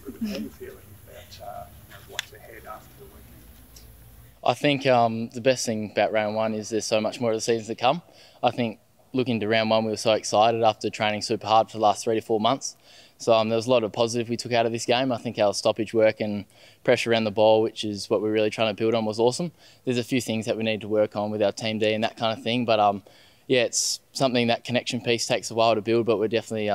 improvement. How are you feeling about what's ahead after the weekend? I think the best thing about round one is there's so much more of the season to come. I think looking to round one, we were so excited after training super hard for the last 3 to 4 months. So there was a lot of positive we took out of this game. I think our stoppage work and pressure around the ball, which is what we're really trying to build on, was awesome. There's a few things that we need to work on with our team D and that kind of thing. But yeah, it's something, that connection piece takes a while to build, but we're definitely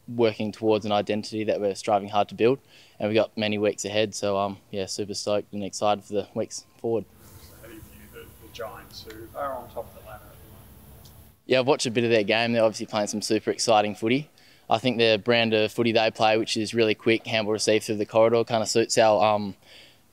working towards an identity that we're striving hard to build. And we've got many weeks ahead. So yeah, super stoked and excited for the weeks forward. So how do you view the Giants, who are on top of the ladder at the moment? Yeah, I've watched a bit of their game. They're obviously playing some super exciting footy. I think their brand of footy they play, which is really quick, handball receive through the corridor, kind of suits our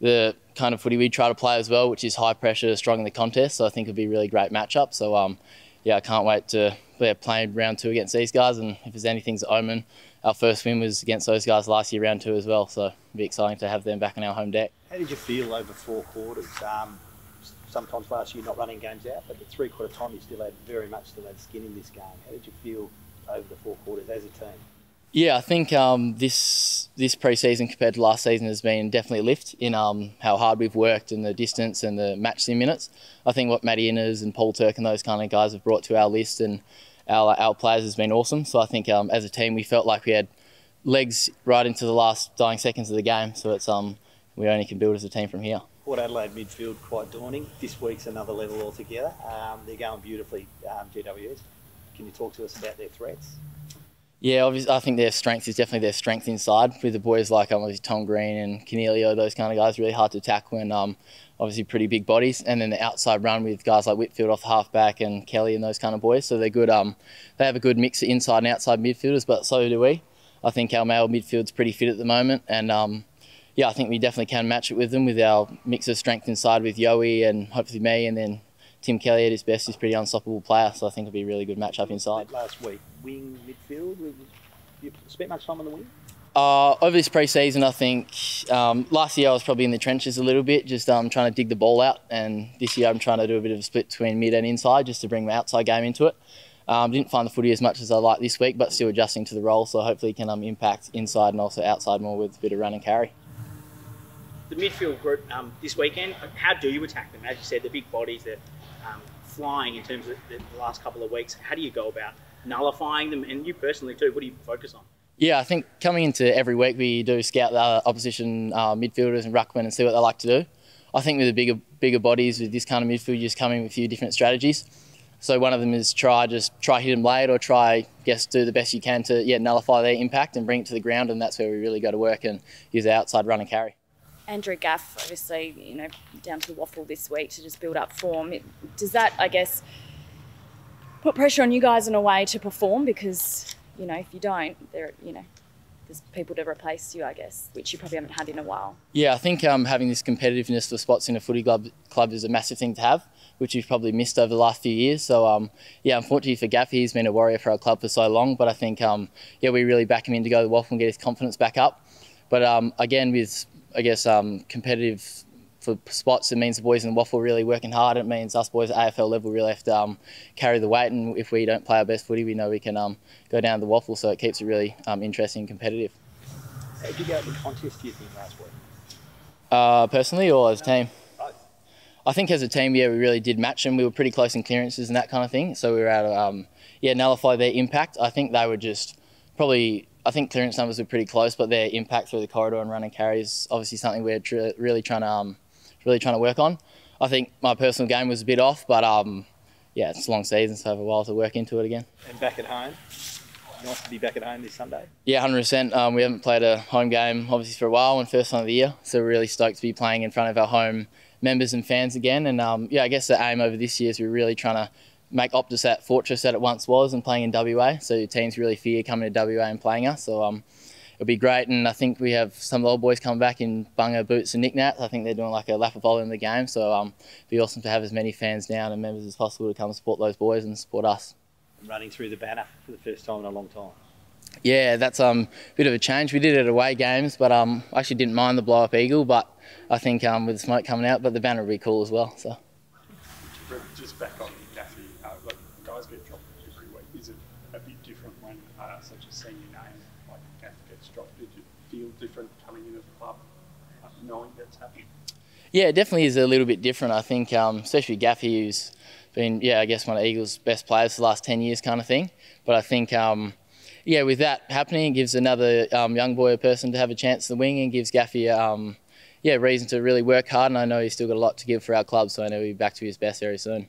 the kind of footy we try to play as well, which is high pressure, strong in the contest. So I think it'll be a really great matchup. So yeah, I can't wait to play round two against these guys. And if there's anything to omen, our first win was against those guys last year, round two as well. So it'll be exciting to have them back on our home deck. How did you feel over 4 quarters? Sometimes last year not running games out, but the 3/4 time you still had skin in this game. How did you feel over the 4 quarters as a team? Yeah, I think this pre-season compared to last season has been definitely a lift in how hard we've worked and the distance and the match sim minutes. I think what Matty Inners and Paul Turk and those kind of guys have brought to our list and our players has been awesome. So I think as a team we felt like we had legs right into the last dying seconds of the game. So it's we only can build as a team from here. Port Adelaide midfield quite daunting. This week's another level altogether. They're going beautifully, GWS. Can you talk to us about their threats? Yeah, obviously, I think their strength is definitely their strength inside with the boys like obviously Tom Green and Cornelio, those kind of guys, really hard to tackle and obviously pretty big bodies. And then the outside run with guys like Whitfield off the halfback and Kelly and those kind of boys. So they're good. They have a good mix of inside and outside midfielders, but so do we. I think our male midfield's pretty fit at the moment. And yeah, I think we definitely can match it with them with our mix of strength inside with Yowie and hopefully me, and then Tim Kelly at his best is a pretty unstoppable player, so I think it'll be a really good matchup inside. Last week, wing midfield, you spent much time on the wing? Over this pre-season, I think last year I was probably in the trenches a little bit, just trying to dig the ball out, and this year I'm trying to do a bit of a split between mid and inside just to bring my outside game into it. Didn't find the footy as much as I like this week, but still adjusting to the role, so hopefully can impact inside and also outside more with a bit of run and carry. The midfield group this weekend, how do you attack them? As you said, the big bodies, they're flying in terms of the last couple of weeks. How do you go about nullifying them? And you personally too, what do you focus on? Yeah, I think coming into every week we do scout the opposition midfielders and ruckmen and see what they like to do. I think with the bigger bodies, with this kind of midfield, you just come in with a few different strategies. So one of them is try hit them late or do the best you can to nullify their impact and bring it to the ground, and that's where we really go to work and use the outside run and carry. Andrew Gaff, obviously, down to the waffle this week to just build up form. Does that, I guess, put pressure on you guys in a way to perform? Because, if you don't, there's people to replace you, I guess, which you probably haven't had in a while. Yeah, I think having this competitiveness for spots in a footy club is a massive thing to have, which we've probably missed over the last few years. So, yeah, unfortunately for Gaff, he's been a warrior for our club for so long, but I think, we really back him in to go to the waffle and get his confidence back up. But again, with competitive for spots, it means the boys in the waffle really working hard. It means us boys at AFL level really have to carry the weight, and if we don't play our best footy, we know we can go down to the waffle, so it keeps it really interesting and competitive. How did you go at the contest, do you think, last week? Personally or as a team? Both. I think as a team, we really did match them. We were pretty close in clearances and that kind of thing, so we were able to nullify their impact. I think they were just I think clearance numbers were pretty close, but their impact through the corridor and run and carry is obviously something we're really trying to work on. I think my personal game was a bit off, but yeah, it's a long season, so I have a while to work into it again. And back at home, nice to be back at home this Sunday. Yeah, 100%. We haven't played a home game obviously for a while, and first time of the year, so we're really stoked to be playing in front of our home members and fans again. And I guess the aim over this year is we're really trying to make Optus that fortress that it once was and playing in WA. So teams really fear coming to WA and playing us. So it'll be great. And I think we have some of the old boys coming back in Bunga, Boots and Nick Nats. I think they're doing like a lap of volley in the game. So it'll be awesome to have as many fans down and members as possible to come and support those boys and support us. Running through the banner for the first time in a long time. Yeah, that's a bit of a change. We did it at away games, but I actually didn't mind the blow-up eagle, but I think with the smoke coming out, but the banner will be cool as well. So. Just back on Gaffy, guys get dropped every week. Is it a bit different when such a senior name like Gaff gets dropped? Did you feel different coming into the club, knowing that's happening? Yeah, it definitely is a little bit different. I think, especially Gaffy, who's been, I guess one of Eagles' best players for the last 10 years kind of thing. But I think, with that happening, it gives another young boy a person to have a chance to wing and gives Gaffy reason to really work hard. And I know he's still got a lot to give for our club, so I know he'll be back to his best very soon.